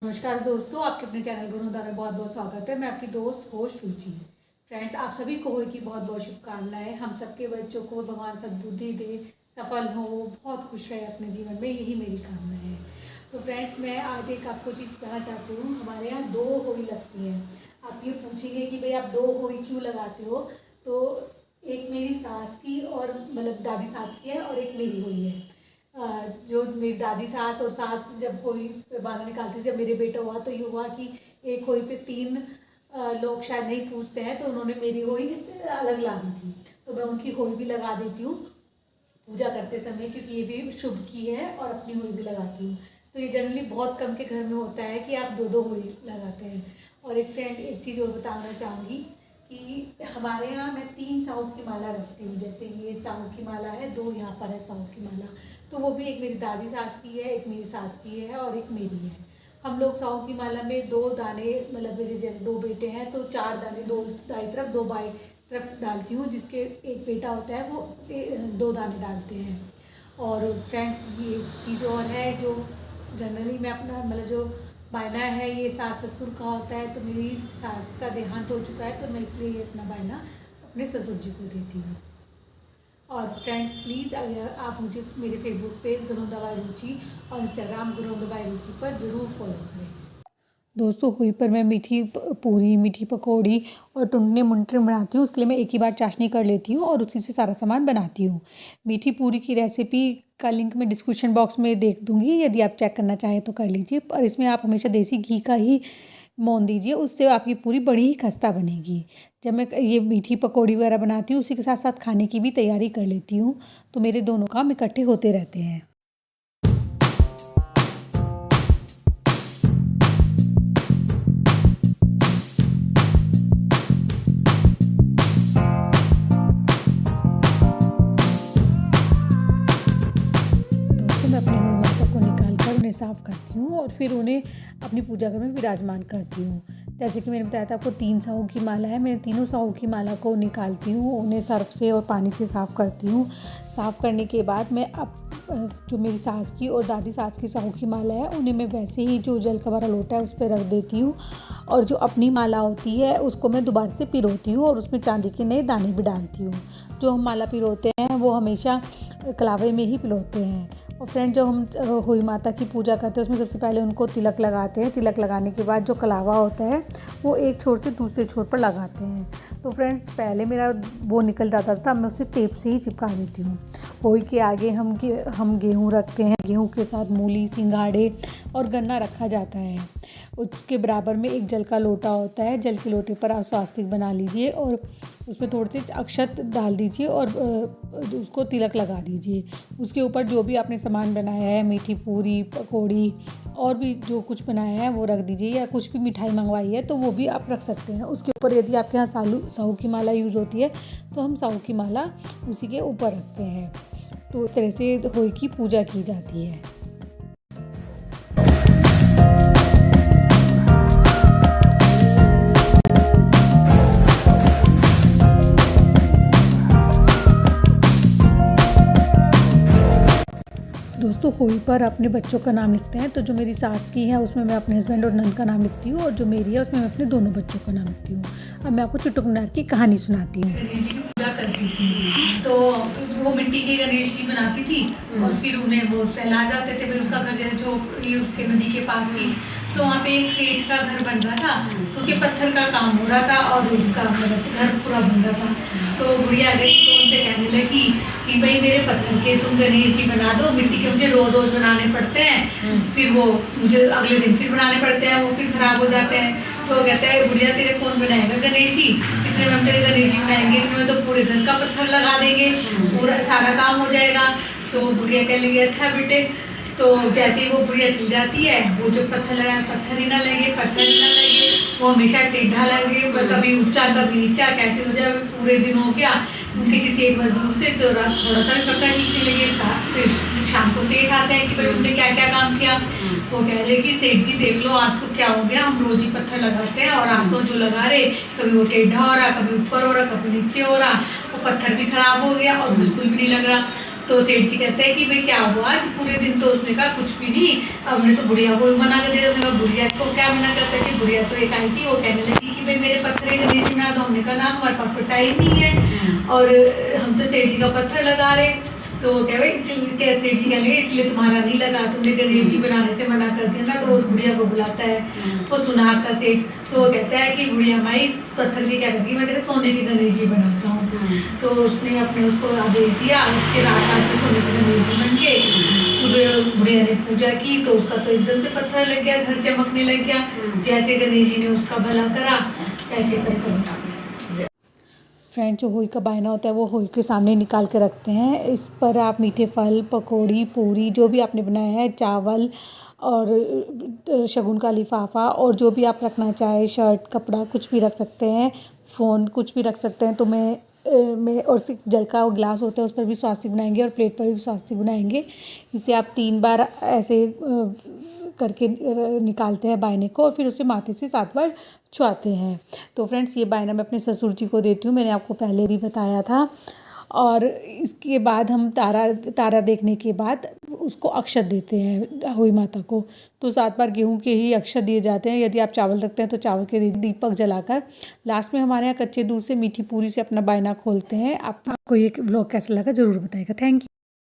नमस्कार दोस्तों, आपके अपने चैनल गुरुदा में बहुत बहुत स्वागत है। मैं आपकी दोस्त होस्ट रुचि। फ्रेंड्स, आप सभी को होली की बहुत बहुत शुभकामनाएं। हम सबके बच्चों को भगवान सद्बुद्धि दे, सफल हो, बहुत खुश रहे अपने जीवन में, यही मेरी कामना है। तो फ्रेंड्स, मैं आज एक आपको चीज़ बताना चाहती हूँ। हमारे यहाँ 2 होली लगती है। आप ये पूछेंगे कि भाई आप 2 होली क्यों लगाते हो, तो एक मेरी सास की और मतलब दादी सास की है और एक मेरी हुई है। जो मेरी दादी सास और सास जब होली पे बाला निकालती थी, जब मेरे बेटा हुआ तो ये हुआ कि एक होली पे 3 लोग शायद नहीं पूछते हैं, तो उन्होंने मेरी होली अलग ला दी थी। तो मैं उनकी होली भी लगा देती हूँ पूजा करते समय, क्योंकि ये भी शुभ की है और अपनी होली भी लगाती हूँ। तो ये जनरली बहुत कम के घर में होता है कि आप 2 होली लगाते हैं। और एक फ्रेंड, एक चीज़ और बताना चाहूँगी कि हमारे यहाँ मैं 3 साहू की माला रखती हूँ। जैसे ये साहू की माला है, 2 यहाँ पर है साहू की माला। तो वो भी एक मेरी दादी सास की है, एक मेरी सास की है और एक मेरी है। हम लोग साहू की माला में 2 दाने, मतलब मेरे जैसे 2 बेटे हैं तो 4 दाने, 2 दाई तरफ 2 बाई तरफ डालती हूँ। जिसके एक बेटा होता है वो 2 दाने डालते हैं। और फ्रेंड्स, ये चीज़ और है जो जनरली मैं अपना मतलब जो बायना है ये सास ससुर का होता है। तो मेरी सास का देहांत हो चुका है, तो मैं इसलिए ये अपना बायना अपने ससुर जी को देती हूँ। और फ्रेंड्स, प्लीज़ अगर आप मुझे मेरे फेसबुक पेज गुरुदा बाय रुचि और इंस्टाग्राम गुरुदा बाय रुचि पर ज़रूर फॉलो करें। दोस्तों, होली पर मैं मीठी पूरी, मीठी पकौड़ी और टुंडे मुंडे बनाती हूँ। उसके लिए मैं एक ही बार चाशनी कर लेती हूँ और उसी से सारा सामान बनाती हूँ। मीठी पूरी की रेसिपी का लिंक मैं डिस्क्रिप्शन बॉक्स में देख दूँगी, यदि आप चेक करना चाहें तो कर लीजिए। और इसमें आप हमेशा देसी घी का ही मोन दीजिए, उससे आपकी पूरी बड़ी ही खस्ता बनेगी। जब मैं ये मीठी पकौड़ी वगैरह बनाती हूँ, उसी के साथ साथ खाने की भी तैयारी कर लेती हूँ, तो मेरे दोनों काम इकट्ठे होते रहते हैं। दोस्तों, मैं अपनी होली माता को निकाल कर उन्हें साफ़ करती हूँ और फिर उन्हें अपनी पूजा घर में विराजमान करती हूँ। जैसे कि मैंने बताया था आपको, 3 साहू की माला है। मैं तीनों साहू की माला को निकालती हूँ, उन्हें सर्फ से और पानी से साफ़ करती हूँ। साफ़ करने के बाद मैं जो मेरी सास की और दादी सास की साहू की माला है, उन्हें मैं वैसे ही जो जल का भरा लोटा है उस पर रख देती हूँ। और जो अपनी माला होती है उसको मैं दोबारा से पिरोती हूँ और उसमें चांदी के नए दाने भी डालती हूँ। जो हम माला पिरोते हैं वो हमेशा कलावे में ही पिरोते हैं। और फ्रेंड, जब हम होली माता की पूजा करते हैं उसमें सबसे पहले उनको तिलक लगाते हैं। तिलक लगाने के बाद जो कलावा होता है वो एक छोर से दूसरे छोर पर लगाते हैं। तो फ्रेंड्स, पहले मेरा वो निकल जाता था, मैं उसे टेप से ही चिपका देती हूँ। होली के आगे हम गेहूँ रखते हैं। गेहूँ के साथ मूली, सिंघाड़े और गन्ना रखा जाता है। उसके बराबर में एक जल का लोटा होता है। जल के लोटे पर आप स्वास्तिक बना लीजिए और उसमें थोड़े से अक्षत डाल दीजिए और उसको तिलक लगा दीजिए। उसके ऊपर जो भी आपने सामान बनाया है, मीठी पूरी, पकौड़ी और भी जो कुछ बनाया है वो रख दीजिए, या कुछ भी मिठाई मंगवाई है तो वो भी आप रख सकते हैं। उसके ऊपर यदि आपके यहाँ साहू की माला यूज़ होती है तो हम साहू की माला उसी के ऊपर रखते हैं। तो इस तरह से होली की पूजा की जाती है। दोस्तों, होली पर अपने बच्चों का नाम लिखते हैं। तो जो मेरी सास की है उसमें मैं अपने हस्बैंड और नंद का नाम लिखती हूँ, और जो मेरी है उसमें मैं अपने दोनों बच्चों का नाम लिखती हूँ। अब मैं आपको चुटुक मिनार की कहानी सुनाती हूँ। गणेश जी की पूजा करती थी, तो वो मिट्टी के गणेश जी बनाती थी और फिर उन्हें वो सहला जाते थे। भाई उसका घर जैसे जो उसके नदी के पास थी, तो वहाँ पे एक सेठ का घर बन रहा था, तो उसके पत्थर का काम हो रहा था और उसका मतलब घर पूरा बन रहा था। तो बुढ़िया गई तो उनसे कहने लगी कि भाई मेरे पत्थर के तुम गणेश जी बना दो, मिट्टी के मुझे रोज रोज बनाने पड़ते हैं, फिर वो मुझे अगले दिन फिर बनाने पड़ते हैं, वो फिर खराब हो जाते हैं। तो कहते हैं, बुढ़िया तेरे कौन बनाएगा गणेश जी, इतने में हम तेरे गणेश जी बनाएंगे, इतने में तो पूरे घर का पत्थर लगा देंगे, पूरा सारा काम हो जाएगा। तो बुढ़िया कह लगी अच्छा बेटे। तो जैसे ही वो बुढ़िया चल जाती है, वो जो पत्थर लगाए पत्थर ही ना लगे, पत्थर ही ना लगे, वो हमेशा टेढ़ा लगे, कभी ऊंचा कभी नीचा, कैसे हो जाए। पूरे दिन हो गया, उनके किसी एक मजदूर से तो थोड़ा सा पत्थर ठीक नहीं लगे था। फिर शाम को सेठ आते हैं कि भाई तुमने क्या क्या काम किया। वो कह रहे कि सेठ जी देख लो, आज तो क्या हो गया, हम रोज ही पत्थर लगाते हैं और आज तो जो लगा रहे कभी वो टेढ़ा हो रहा, कभी ऊपर हो रहा, कभी नीचे हो रहा, वो पत्थर भी खराब हो गया और बिल्कुल भी नहीं लग रहा। तो सेठ जी कहते हैं कि भाई क्या हुआ आज पूरे दिन, तो उसने कहा कुछ भी नहीं, हमने तो बुढ़िया को मना कर दिया। उसने कहा बुढ़िया को क्या मना करता है, कि बुढ़िया तो एक आई थी, वो कहने लगी कि भाई मेरे पत्थर एक गणेश जी बना दो। हमने कहा ना हमारे पास तो टाइम नहीं है और हम तो सेठ जी का पत्थर लगा रहे। तो वो कह भाई इसलिए सेठ जी कह लगे इसलिए तुम्हारा नहीं लगा, तुमने गणेश जी बनाने से मना कर दिया ना। तो उस बुढ़िया को बुलाता है, वो सुनाता सेठ। तो वो कहता है कि बुढ़िया माई पत्थर की क्या करती है, मैं तेरे सोने की गणेश जी बनाता हूँ। तो उसने अपने उसको आदेश दिया, उसके रात रात में सोने की गणेश जी बन के सुबह बुढ़िया ने पूजा की तो उसका तो एकदम से पत्थर लग गया, घर चमकने लग गया। जैसे गणेश जी ने उसका भला करा ऐसे सब करता। फ्रेंड्स, जो होई का बायना होता है वो होई के सामने निकाल के रखते हैं। इस पर आप मीठे फल, पकौड़ी, पूरी जो भी आपने बनाया है, चावल और शगुन का लिफाफा और जो भी आप रखना चाहे, शर्ट, कपड़ा कुछ भी रख सकते हैं, फ़ोन कुछ भी रख सकते हैं। तो मैं और सिर्फ जल का वो गिलास होता है उस पर भी स्वास्तिक बनाएंगे और प्लेट पर भी स्वास्तिक बनाएंगे। इसे आप 3 बार ऐसे करके निकालते हैं बायने को और फिर उसे माथे से 7 बार छुआते हैं। तो फ्रेंड्स, ये बायना मैं अपने ससुर जी को देती हूँ, मैंने आपको पहले भी बताया था। और इसके बाद हम तारा देखने के बाद उसको अक्षत देते हैं होई माता को। तो 7 बार गेहूं के ही अक्षत दिए जाते हैं। यदि आप चावल रखते हैं तो चावल के दीपक जलाकर। लास्ट में हमारे यहाँ कच्चे दूध से मीठी पूरी से अपना बायना खोलते हैं। आपको ये व्लॉग कैसा लगा ज़रूर बताइएगा। Thank you.